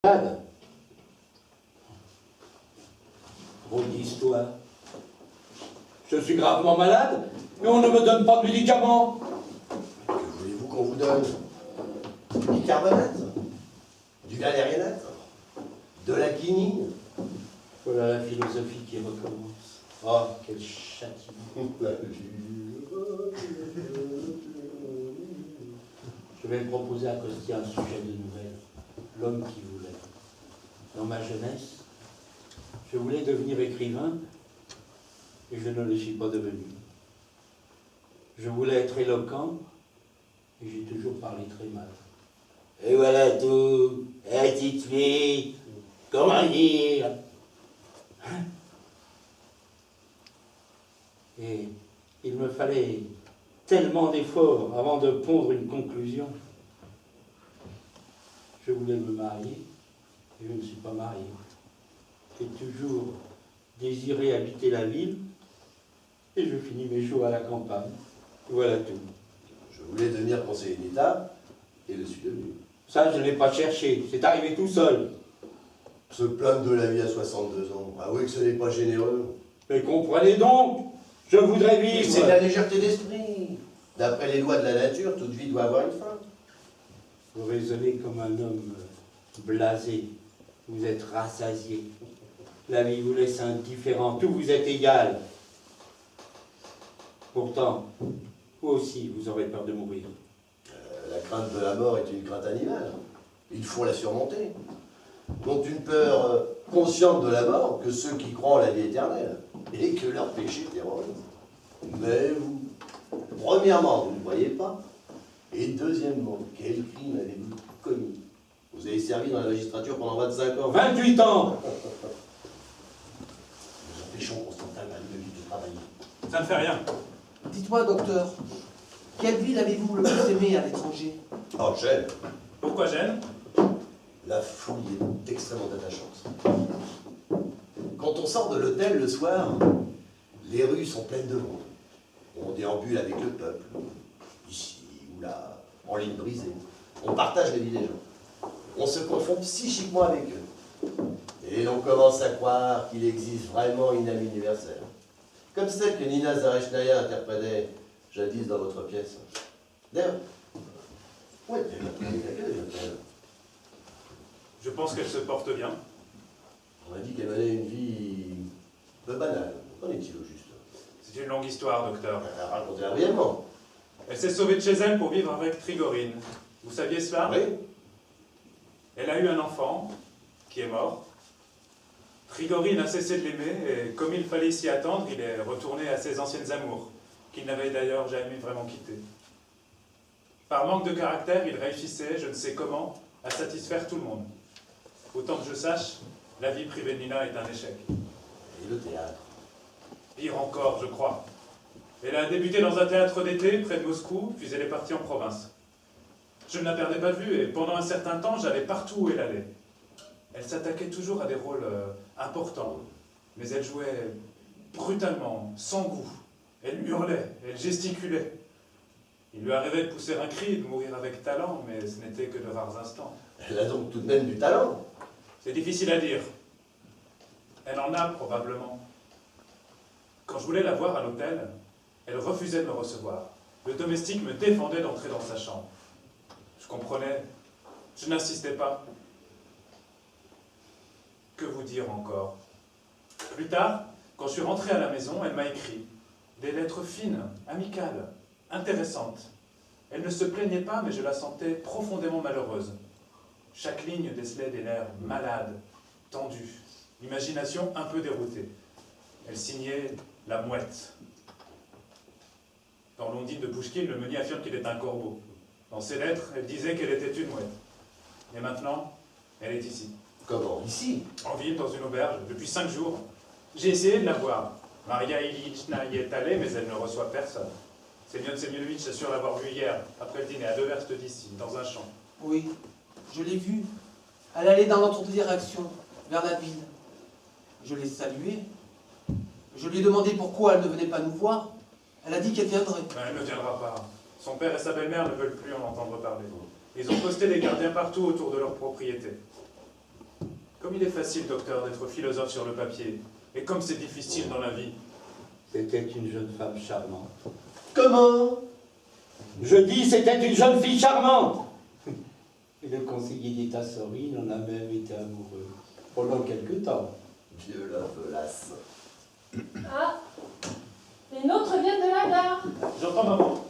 malade. Drôle d'histoire. Je suis gravement malade et on ne me donne pas de médicaments. Que voulez-vous qu'on vous donne? Du bicarbonate? Du valérianate? De la quinine? Voilà la philosophie qui recommence. Oh, quel châtiment. Je vais proposer à Costia un sujet de nouvelle. L'homme qui voulait. Dans ma jeunesse, je voulais devenir écrivain et je ne le suis pas devenu. Je voulais être éloquent et j'ai toujours parlé très mal. Et voilà tout, intitulé, comment dire. Et il me fallait tellement d'efforts avant de pondre une conclusion. Je voulais me marier et je ne suis pas marié. J'ai toujours désiré habiter la ville et je finis mes jours à la campagne. Voilà tout. Je voulais devenir conseiller d'État et le suis devenu. Ça, je ne l'ai pas cherché. C'est arrivé tout seul. Se plaindre de la vie à 62 ans, avouez que ce n'est pas généreux. Mais comprenez donc, je voudrais vivre. C'est de la légèreté d'esprit. D'après les lois de la nature, toute vie doit avoir une fin. Vous raisonnez comme un homme blasé. Vous êtes rassasié. La vie vous laisse indifférent. Tout vous est égal. Pourtant, vous aussi, vous aurez peur de mourir. La crainte de la mort est une crainte animale. Il faut la surmonter. N'ont une peur consciente de la mort que ceux qui croient en la vie éternelle et que leurs péchés terrorisent. Mais vous, premièrement, vous ne voyez pas. Et deuxièmement, quel crime avez-vous commis? Vous avez servi dans la magistrature pendant 25 ans. 28 ans. Nous empêchons Constantin Marie de travailler. Ça ne fait rien. Dites-moi, docteur, quelle ville avez-vous le plus aimé à l'étranger? Oh, Gênes, Pourquoi Gênes? la foule est extrêmement attachante. Quand on sort de l'hôtel le soir, les rues sont pleines de monde. On déambule avec le peuple, ici ou là, en ligne brisée. On partage la vie des gens. On se confond psychiquement avec eux. Et l'on commence à croire qu'il existe vraiment une âme universelle. Comme celle que Nina Zarechnaya interprétait jadis dans votre pièce. D'ailleurs, où est-elle, l'hôtel? Je pense qu'elle se porte bien. On m'a dit qu'elle menait une vie peu banale. Qu'en est-il au juste? C'est une longue histoire, docteur. Racontez-la brièvement. Elle s'est sauvée de chez elle pour vivre avec Trigorine. Vous saviez cela? Oui. Elle a eu un enfant qui est mort. Trigorine a cessé de l'aimer et comme il fallait s'y attendre, il est retourné à ses anciennes amours, qu'il n'avait d'ailleurs jamais vraiment quittées. Par manque de caractère, il réussissait, je ne sais comment, à satisfaire tout le monde. Autant que je sache, la vie privée de Nina est un échec. Et le théâtre? Pire encore, je crois. Elle a débuté dans un théâtre d'été, près de Moscou, puis elle est partie en province. Je ne la perdais pas de vue, et pendant un certain temps, j'allais partout où elle allait. Elle s'attaquait toujours à des rôles importants, mais elle jouait brutalement, sans goût. Elle hurlait, elle gesticulait. Il lui arrivait de pousser un cri et de mourir avec talent, mais ce n'était que de rares instants. Elle a donc tout de même du talent. C'est difficile à dire. Elle en a probablement. Quand je voulais la voir à l'hôtel, elle refusait de me recevoir. Le domestique me défendait d'entrer dans sa chambre. Je comprenais. Je n'insistais pas. Que vous dire encore? Plus tard, quand je suis rentré à la maison, elle m'a écrit des lettres fines, amicales, intéressantes. Elle ne se plaignait pas, mais je la sentais profondément malheureuse. Chaque ligne décelait des nerfs malades, tendus, l'imagination un peu déroutée. Elle signait la mouette. Dans l'Ondine de Pouchkine, le meunier affirme qu'il est un corbeau. Dans ses lettres, elle disait qu'elle était une mouette. Et maintenant, elle est ici. Comment? Ici? En ville, dans une auberge, depuis 5 jours. J'ai essayé de la voir. Maria Ilyitchna y est allée, mais elle ne reçoit personne. Semyon Semyonovitch assure l'avoir vue hier, après le dîner, à 2 verstes d'ici, dans un champ. Oui, je l'ai vue. Elle allait dans notre direction, vers la ville. Je l'ai saluée. Je lui ai demandé pourquoi elle ne venait pas nous voir. Elle a dit qu'elle viendrait. Ben, elle ne viendra pas. Son père et sa belle-mère ne veulent plus en entendre parler. Ils ont posté des gardiens partout autour de leur propriété. Comme il est facile, docteur, d'être philosophe sur le papier, et comme c'est difficile dans la vie. C'était une jeune femme charmante. Comment? Je dis, c'était une jeune fille charmante. Et le conseiller d'État Sorine en a même été amoureux. Pendant quelque temps. Dieu la velasse. Ah, les nôtres viennent de la gare. J'entends maman.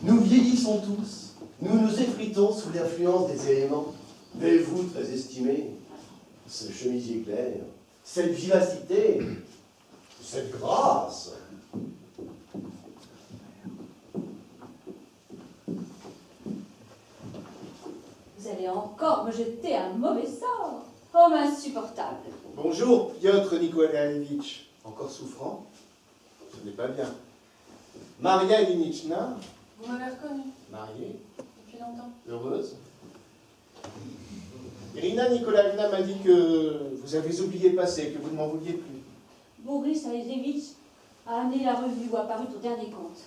Nous vieillissons tous. Nous nous effritons sous l'influence des éléments. Mais vous, très estimé, ce chemisier clair, cette vivacité, cette grâce. Vous allez encore me jeter un mauvais sort. Homme insupportable. Bonjour, Piotr Nikolaevitch. Encore souffrant? Ce n'est pas bien. Maria Ilinichna, Vous m'avez reconnu mariée, depuis longtemps. heureuse. Irina Nikolaevna m'a dit que vous avez oublié le passé, que vous ne m'en vouliez plus. Boris Alexevitch a amené la revue où a paru ton dernier compte.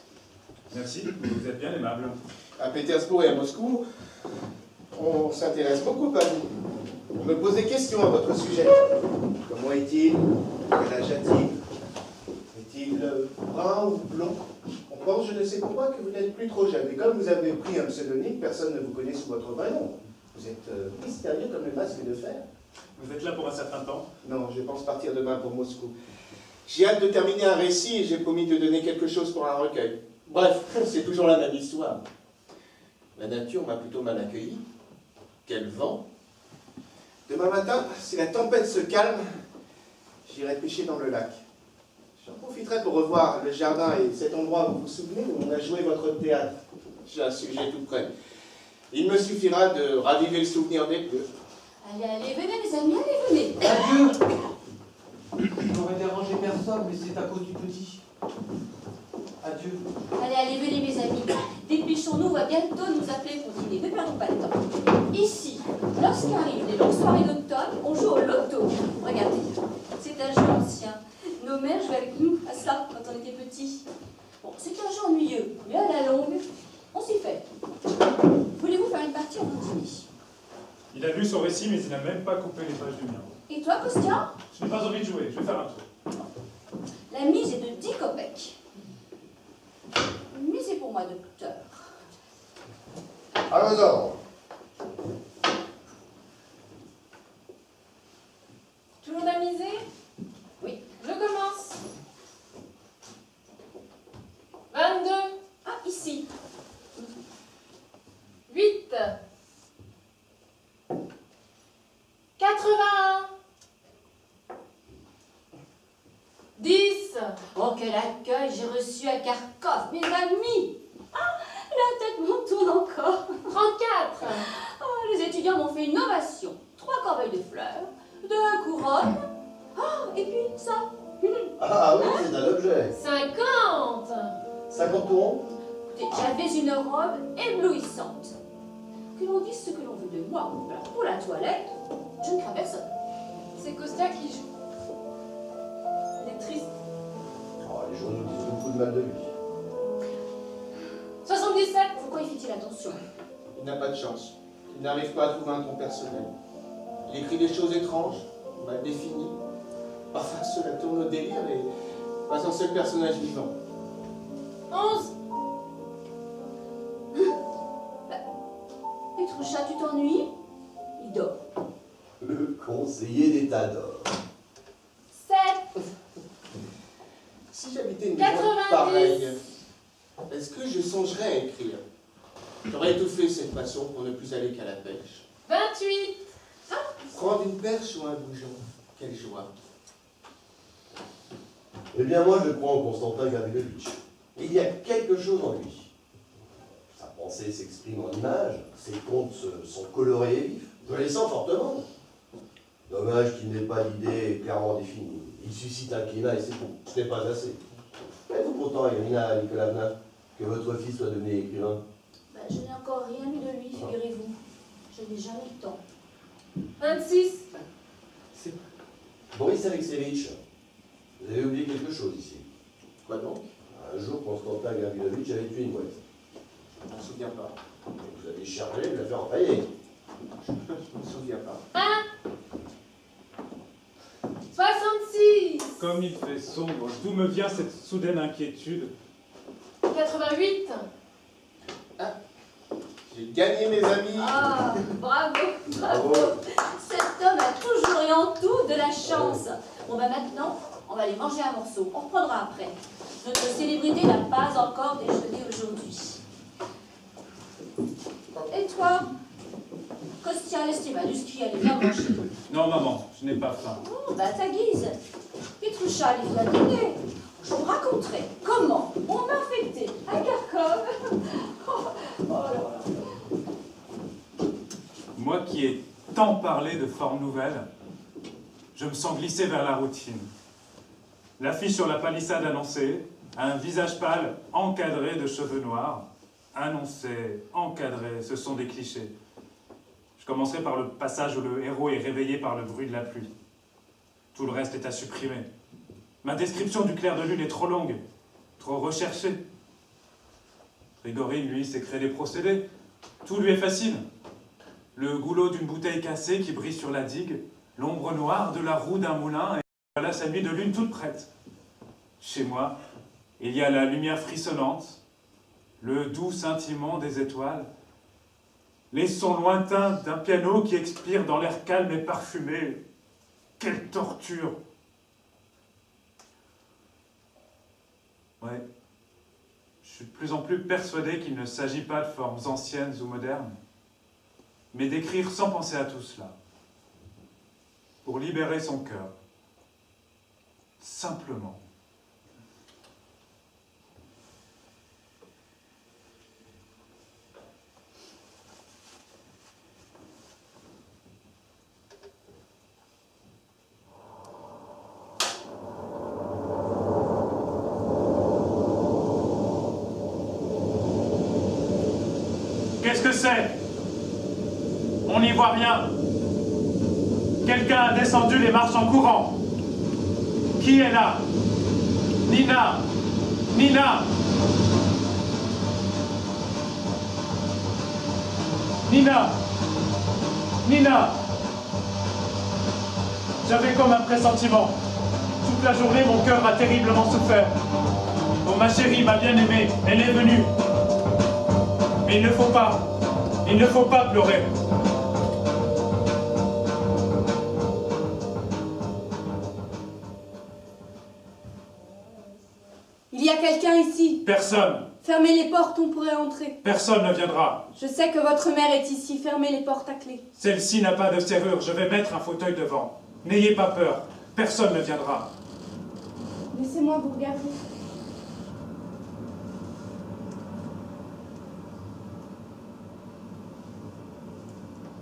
Merci, vous êtes bien aimable. À Pétersbourg et à Moscou, on s'intéresse beaucoup à vous. On me pose des questions à votre sujet. Comment est-il? Quel âge a-t-il? Est-il brun ou blond? On pense, je ne sais pourquoi, que vous n'êtes plus trop jeune. Et comme vous avez pris un pseudonyme, personne ne vous connaît sous votre vrai nom. Vous êtes mystérieux comme le masque de fer. Vous êtes là pour un certain temps? Non, je pense partir demain pour Moscou. J'ai hâte de terminer un récit et j'ai promis de donner quelque chose pour un recueil. Bref, c'est toujours la même histoire. La nature m'a plutôt mal accueilli. Quel vent! Demain matin, si la tempête se calme, j'irai pêcher dans le lac. J'en profiterai pour revoir le jardin et cet endroit, vous vous souvenez, où on a joué votre théâtre. J'ai un sujet tout près. Il me suffira de raviver le souvenir des deux. Allez, allez, venez mes amis, allez, venez. Adieu. Je n'aurais dérangé personne, mais c'est à cause du petit. Adieu. Allez, allez, venez mes amis. Dépêchons-nous, on va bientôt nous appeler pour dîner. Ne perdons pas le temps. Ici, lorsqu'arrivent les longues soirées d'automne, on joue au loto. Regardez, c'est un jeu ancien. Nos mères jouaient avec nous à ça quand on était petits. Bon, c'est un jeu ennuyeux, mais à la longue, on s'y fait. Voulez-vous faire une partie avant le dîner? Il a lu son récit, mais il n'a même pas coupé les pages du mien. Et toi, Kostya? Je n'ai pas envie de jouer, je vais faire un tour. La mise est de 10 kopecks. Misez pour moi, docteur. À vos ordres. Tout le monde a misé? Oui. Je commence. 22. Ah, ici. 8. 81. 10. Oh, quel accueil j'ai reçu à Kharkov, mes amis. Ah, la tête m'en tourne encore. 34. Oh, les étudiants m'ont fait une ovation. 3 corbeilles de fleurs, 2 couronnes. Oh, et puis ça. Ah oui, c'est un objet. 50. 50 tourons? Écoutez, j'avais une robe éblouissante. Que l'on dise ce que l'on veut de moi. Alors, pour la toilette, je ne crains personne. C'est Kostya qui joue. Elle est triste. Oh, les journaux disent beaucoup de mal de lui. 77. Pourquoi y fait-il attention? Il n'a pas de chance. Il n'arrive pas à trouver un ton personnel. Il écrit des choses étranges, mal définies. Parfois, cela tourne au délire et pas un seul personnage vivant. 11. Petroucha, tu t'ennuies? Il dort. Le conseiller d'État d'or. 7. Si j'habitais une maison 90. pareille, est-ce que je songerais à écrire? J'aurais étouffé cette passion pour ne plus aller qu'à la pêche. 28. Prendre une perche ou un goujon, quelle joie! Eh bien, moi, je crois en Constantin Gavrilovitch. Il y a quelque chose en lui. Sa pensée s'exprime en images, ses contes sont colorés et vifs. Je les sens fortement. Dommage qu'il n'ait pas d'idée clairement définie. Il suscite un climat et c'est tout. Ce n'est pas assez. Faites-vous pourtant, Irina Nikolaevna, que votre fils soit devenu écrivain? Je n'ai encore rien lu de lui, figurez-vous. Je n'ai jamais eu le temps. 26. Boris Alexevitch, vous avez oublié quelque chose ici. Quoi donc? Un jour, Constantin Gavrilovitch avait tué une mouette. Je m'en souviens pas. Vous avez chargé de la faire empailler. Je m'en souviens pas. 66. Comme il fait sombre, d'où me vient cette soudaine inquiétude? 88. J'ai gagné mes amis. Ah, bravo, bravo. Cet homme a toujours et en tout de la chance. Bon, bah maintenant, on va aller manger un morceau. On reprendra après. Notre célébrité n'a pas encore déjeuné aujourd'hui. Et toi, Kostya Lestivalus, qui allait bien manger? Non, maman, je n'ai pas faim. Oh, bah ta guise. Petroucha les a donnés. Je vous raconterai comment on m'a affecté à Kharkov. Oh là là. Moi qui ai tant parlé de formes nouvelles, je me sens glissé vers la routine. L'affiche sur la palissade annonçait un visage pâle encadré de cheveux noirs. Annoncé, encadré, ce sont des clichés. Je commencerai par le passage où le héros est réveillé par le bruit de la pluie. Tout le reste est à supprimer. Ma description du clair de lune est trop longue, trop recherchée. Grigori, lui, s'est créé des procédés. Tout lui est facile. Le goulot d'une bouteille cassée qui brille sur la digue, l'ombre noire de la roue d'un moulin, et voilà sa nuit de lune toute prête. Chez moi, il y a la lumière frissonnante, le doux scintillement des étoiles, les sons lointains d'un piano qui expire dans l'air calme et parfumé. Quelle torture! Ouais, je suis de plus en plus persuadé qu'il ne s'agit pas de formes anciennes ou modernes, mais d'écrire sans penser à tout cela, pour libérer son cœur, simplement. Qu'est-ce que c'est? On n'y voit rien. Quelqu'un a descendu les marches en courant. Qui est là? Nina! Nina! Nina! Nina! J'avais comme un pressentiment. Toute la journée, mon cœur a terriblement souffert. Oh, ma chérie, ma bien-aimée, elle est venue. Mais il ne faut pas pleurer. Il y a quelqu'un ici. Personne, Fermez les portes, on pourrait entrer. personne ne viendra. Je sais que votre mère est ici. Fermez les portes à clé. Celle-ci n'a pas de serrure, je vais mettre un fauteuil devant. N'ayez pas peur, personne ne viendra. Laissez-moi vous regarder.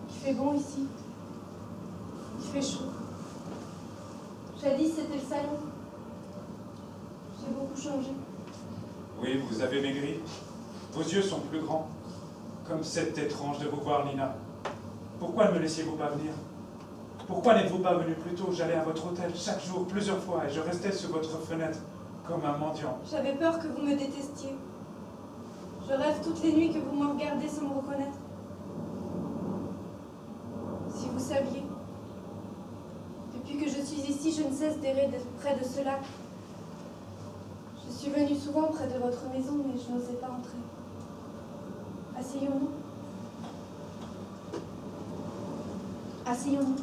Il fait bon ici. Il fait chaud. Jadis, c'était le salon. J'ai beaucoup changé. Oui, vous avez maigri. Vos yeux sont plus grands. Comme c'est étrange de vous voir, Nina. Pourquoi ne me laissiez-vous pas venir? Pourquoi n'êtes-vous pas venu plus tôt? J'allais à votre hôtel chaque jour, plusieurs fois, et je restais sur votre fenêtre, comme un mendiant. J'avais peur que vous me détestiez. Je rêve toutes les nuits que vous me regardez sans me reconnaître. Si vous saviez. Depuis que je suis ici, je ne cesse d'errer près de ce lac. Je suis venue souvent près de votre maison, mais je n'osais pas entrer. Asseyons-nous. Asseyons-nous.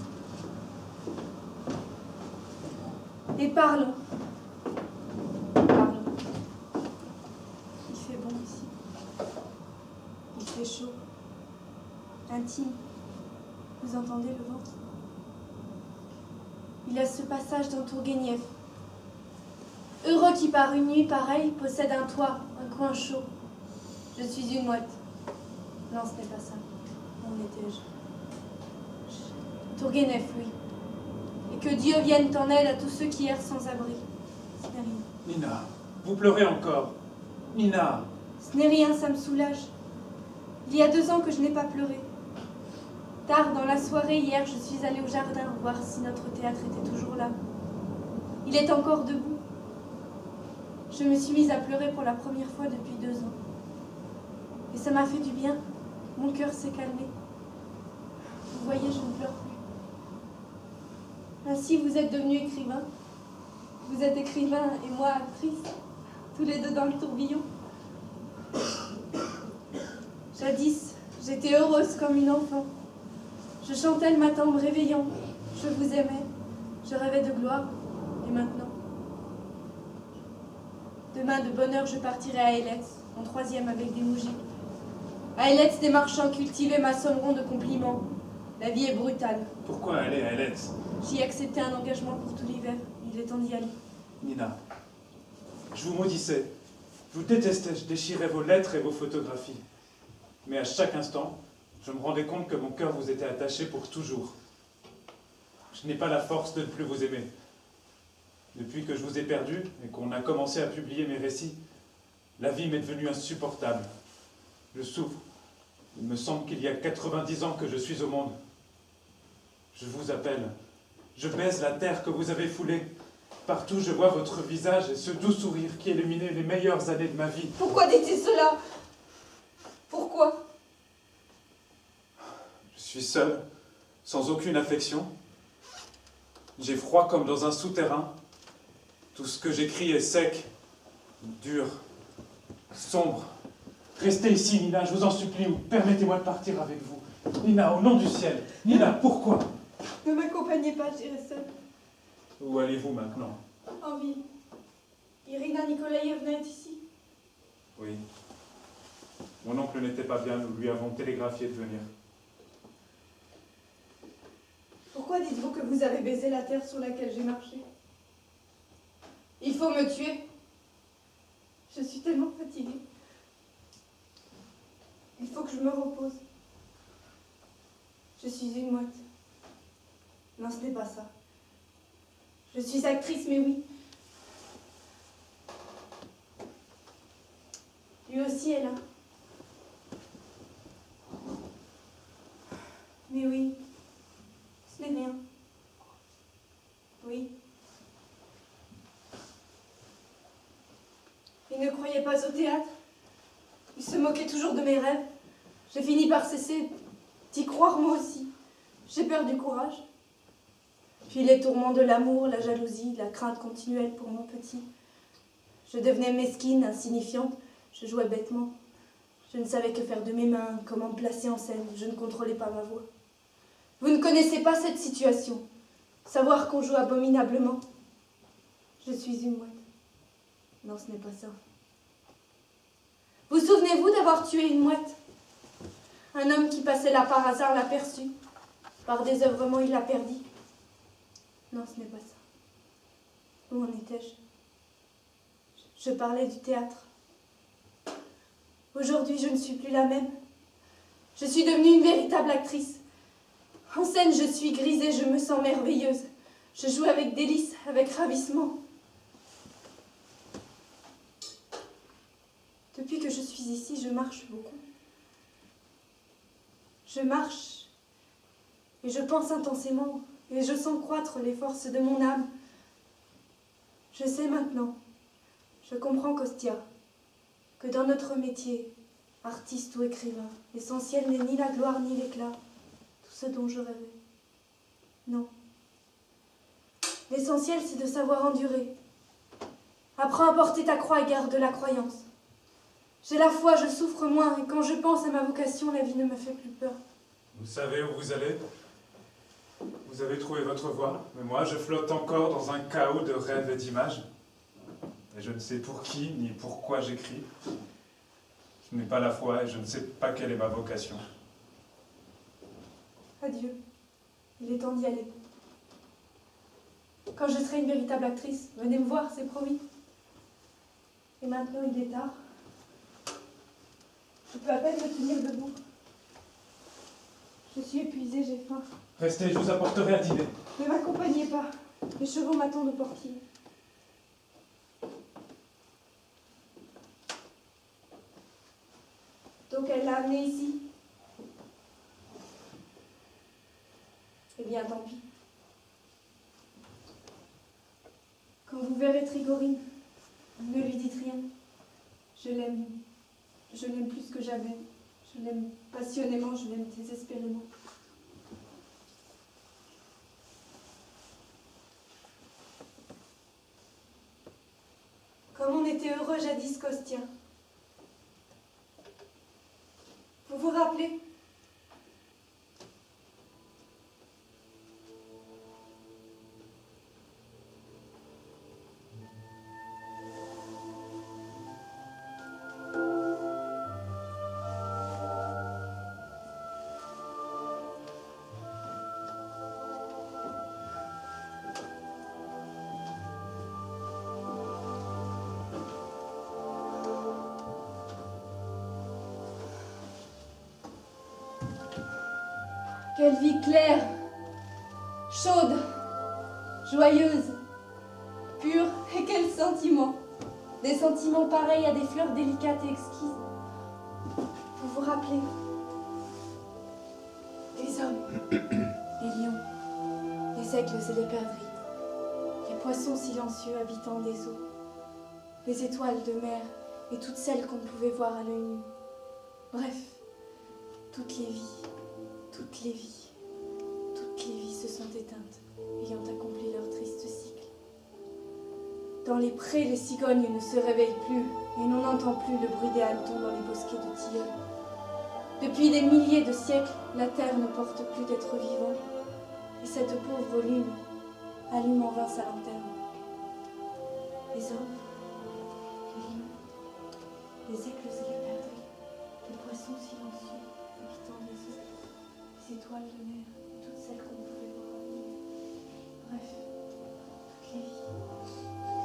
Et parlons. Parlons. Il fait bon ici. Il fait chaud. Intime. Vous entendez le vent? Il a ce passage dans Tourgueniev. Heureux qui par une nuit pareille possède un toit, un coin chaud. Je suis une mouette. Non, ce n'est pas ça. Où étais-je? Tourgueniev, oui. Et que Dieu vienne en aide à tous ceux qui errent sans abri. Ce n'est rien. Nina, vous pleurez encore. Nina, Ce n'est rien, ça me soulage. Il y a 2 ans que je n'ai pas pleuré. Tard dans la soirée, hier, je suis allée au jardin voir si notre théâtre était toujours là. Il est encore debout. Je me suis mise à pleurer pour la première fois depuis 2 ans. Et ça m'a fait du bien. Mon cœur s'est calmé. Vous voyez, je ne pleure plus. Ainsi, vous êtes devenu écrivain. Vous êtes écrivain et moi actrice, tous les deux dans le tourbillon. Jadis, j'étais heureuse comme une enfant. Je chantais le matin en me réveillant. Je vous aimais. Je rêvais de gloire. Et maintenant? Demain, de bonne heure, je partirai à Eletz, en 3e avec des mougies. À Eletz, des marchands cultivés m'assommeront de compliments. La vie est brutale. Pourquoi aller à Eletz? J'y ai accepté un engagement pour tout l'hiver. Il est temps d'y aller. Nina, je vous maudissais. Je vous détestais, je déchirais vos lettres et vos photographies. Mais à chaque instant, je me rendais compte que mon cœur vous était attaché pour toujours. Je n'ai pas la force de ne plus vous aimer. Depuis que je vous ai perdu et qu'on a commencé à publier mes récits, la vie m'est devenue insupportable. Je souffre. Il me semble qu'il y a 90 ans que je suis au monde. Je vous appelle. Je baise la terre que vous avez foulée. Partout, je vois votre visage et ce doux sourire qui illuminait les meilleures années de ma vie. Pourquoi dites-il cela? Pourquoi? Je suis seul, sans aucune affection. J'ai froid comme dans un souterrain. Tout ce que j'écris est sec, dur, sombre. Restez ici, Nina, je vous en supplie, ou permettez-moi de partir avec vous. Nina, au nom du ciel. Nina, pourquoi? Ne m'accompagnez pas, j'irai seule. Où allez-vous maintenant? En ville. Irina Nikolaïevna est ici. Oui. Mon oncle n'était pas bien, nous lui avons télégraphié de venir. Pourquoi dites-vous que vous avez baisé la terre sur laquelle j'ai marché? Il faut me tuer. Je suis tellement fatiguée. Il faut que je me repose. Je suis une mouette. Non, ce n'est pas ça. Je suis actrice, mais oui. Lui aussi est là. Mais oui, ce n'est rien. Oui. Il ne croyait pas au théâtre. Il se moquait toujours de mes rêves. J'ai fini par cesser d'y croire moi aussi. J'ai perdu courage. Puis les tourments de l'amour, la jalousie, la crainte continuelle pour mon petit. Je devenais mesquine, insignifiante. Je jouais bêtement. Je ne savais que faire de mes mains, comment me placer en scène. Je ne contrôlais pas ma voix. Vous ne connaissez pas cette situation. Savoir qu'on joue abominablement. Je suis une mouette. Non, ce n'est pas ça. Vous souvenez-vous d'avoir tué une mouette? Un homme qui passait là par hasard l'aperçut. Par désœuvrement, il la perdit. Non, ce n'est pas ça. Où en étais-je? Je parlais du théâtre. Aujourd'hui, je ne suis plus la même. Je suis devenue une véritable actrice. En scène, je suis grisée, je me sens merveilleuse. Je joue avec délice, avec ravissement. Depuis que je suis ici, je marche beaucoup. Je marche et je pense intensément et je sens croître les forces de mon âme. Je sais maintenant, je comprends, Kostia, que dans notre métier, artiste ou écrivain, l'essentiel n'est ni la gloire ni l'éclat, tout ce dont je rêvais. Non. L'essentiel, c'est de savoir endurer. Apprends à porter ta croix et garde la croyance. J'ai la foi, je souffre moins, et quand je pense à ma vocation, la vie ne me fait plus peur. Vous savez où vous allez? Vous avez trouvé votre voie, mais moi je flotte encore dans un chaos de rêves et d'images. Et je ne sais pour qui ni pourquoi j'écris. Je n'ai pas la foi et je ne sais pas quelle est ma vocation. Adieu. Il est temps d'y aller. Quand je serai une véritable actrice, venez me voir, c'est promis. Et maintenant, il est tard. Je peux à peine me tenir debout. Je suis épuisée, j'ai faim. Restez, je vous apporterai à dîner. Ne m'accompagnez pas. Les chevaux m'attendent au portillon. Donc elle l'a amené ici. Eh bien, tant pis. Quand vous verrez Trigorine, ne lui dites rien. Je l'aime. Je l'aime plus que jamais. Je l'aime passionnément, je l'aime désespérément. Comme on était heureux jadis, Kostya. Vous vous rappelez? Quelle vie claire, chaude, joyeuse, pure, et quels sentiments! Des sentiments pareils à des fleurs délicates et exquises. Vous vous rappelez? Des hommes, des lions, des aigles et des perdrix, les poissons silencieux habitant des eaux, les étoiles de mer et toutes celles qu'on ne pouvait voir à l'œil nu. Bref, toutes les vies. Toutes les vies se sont éteintes, ayant accompli leur triste cycle. Dans les prés, les cigognes ne se réveillent plus, et l'on n'entend plus le bruit des hannetons dans les bosquets de tilleuls. Depuis des milliers de siècles, la terre ne porte plus d'êtres vivants, et cette pauvre lune allume en vain sa lanterne. Les hommes, les lions, les aigles et les perdrix, les poissons silencieux, habitant des eaux, les étoiles de mer, et toutes celles qu'on pouvait voir à l'œil. Bref, toutes les vies, toutes les vies,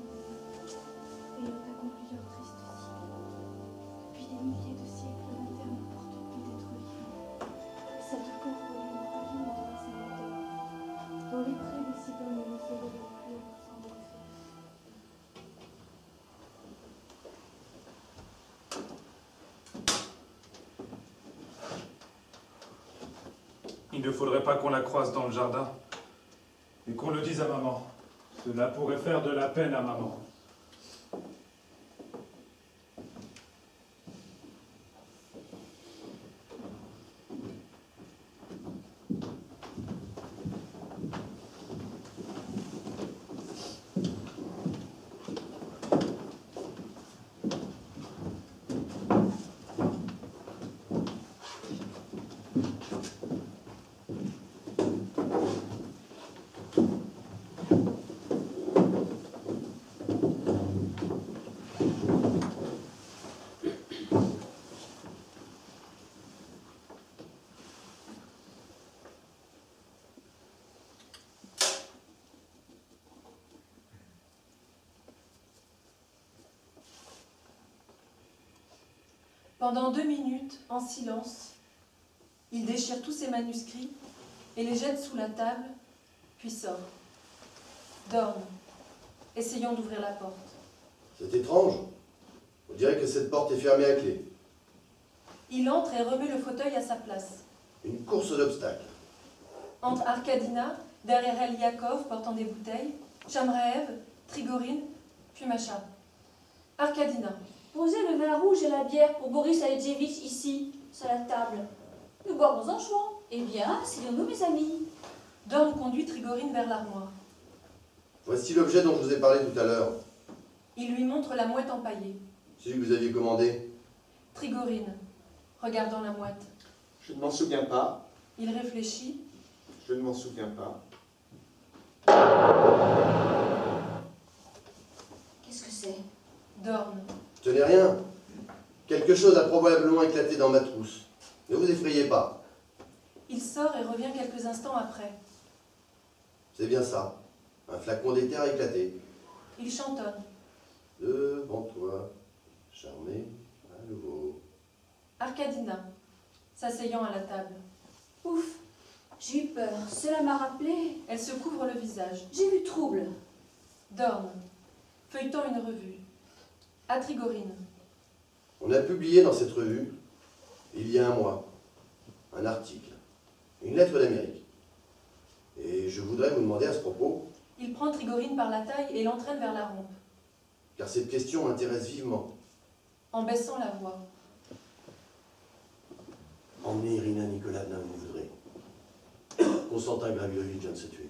se sont éteintes, ayant accompli leur triste cycle. Depuis des milliers de siècles, la terre ne porte plus d'êtres vivants. Cette pauvre lune allume en vain sa lanterne. Dans les prés, les cigognes ne se réveillent plus à leur sang de feu. Il ne faudrait pas qu'on la croise dans le jardin et qu'on le dise à maman. Cela pourrait faire de la peine à maman. Pendant 2 minutes, en silence, il déchire tous ses manuscrits et les jette sous la table, puis sort. Dorme. Essayons d'ouvrir la porte. C'est étrange. On dirait que cette porte est fermée à clé. Il entre et remet le fauteuil à sa place. Une course d'obstacles. Entre Arkadina, derrière elle Yakov portant des bouteilles, Chamraev, Trigorine, puis Macha. Arkadina. Posez le vin rouge et la bière pour Boris Alexeyevitch ici, sur la table. Nous boirons en jouant. Eh bien, asseyons-nous, mes amis. Dorn conduit Trigorine vers l'armoire. Voici l'objet dont je vous ai parlé tout à l'heure. Il lui montre la mouette empaillée. Celui que vous aviez commandé. Trigorine, regardant la mouette. Je ne m'en souviens pas. Il réfléchit. Je ne m'en souviens pas. Qu'est-ce que c'est? Dorn. Ce n'est rien. Quelque chose a probablement éclaté dans ma trousse. Ne vous effrayez pas. Il sort et revient quelques instants après. C'est bien ça. Un flacon d'éther a éclaté. Il chantonne. Devant toi, charmé à nouveau. Arkadina, s'asseyant à la table. Ouf, j'ai eu peur. Cela m'a rappelé. Elle se couvre le visage. J'ai vu trouble. Dorn, feuilletant une revue. À Trigorine. On a publié dans cette revue, il y a un mois, un article, une lettre d'Amérique. Et je voudrais vous demander à ce propos Il prend Trigorine par la taille et l'entraîne vers la rampe, Car cette question m'intéresse vivement. en baissant la voix. Emmenez Irina Nikolavna où vous voudrez. Constantin Gravilovitch vient de se tuer.